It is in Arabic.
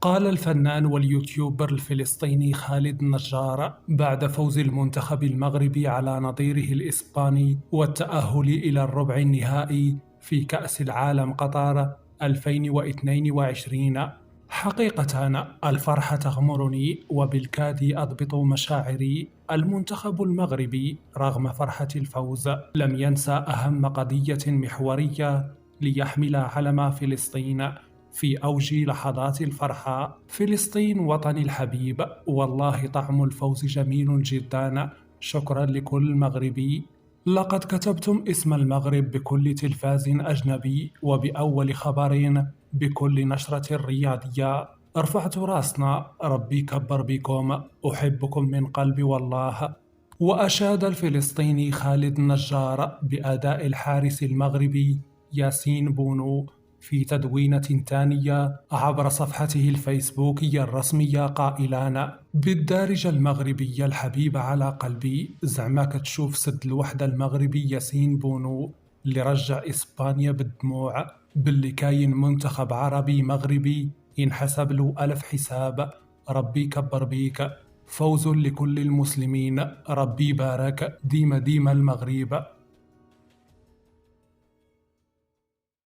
قال الفنان واليوتيوبر الفلسطيني خالد النجار بعد فوز المنتخب المغربي على نظيره الإسباني والتأهل إلى الربع النهائي في كأس العالم قطر 2022: حقيقة الفرحة تغمرني وبالكاد أضبط مشاعري. المنتخب المغربي رغم فرحة الفوز لم ينسى أهم قضية محورية: ليحمل علم فلسطين في أوج لحظات الفرحة. فلسطين وطني الحبيب، والله طعم الفوز جميل جدا. شكرا لكل مغربي. لقد كتبتم اسم المغرب بكل تلفاز أجنبي وبأول خبر بكل نشرة رياضية. رفعت راسنا، ربي كبر بكم، أحبكم من قلبي والله. وأشاد الفلسطيني خالد النجار بأداء الحارس المغربي ياسين بونو في تدوينة تانية عبر صفحته الفيسبوكية الرسمية قائلاً: بالدارجة المغربية الحبيبة على قلبي، زعما كتشوف سد الوحدة المغربي ياسين بونو اللي رجع إسبانيا بالدموع، باللي كاين منتخب عربي مغربي ينحسب له ألف حساب. ربي كبر بيك، فوز لكل المسلمين، ربي بارك، ديما ديما المغرب.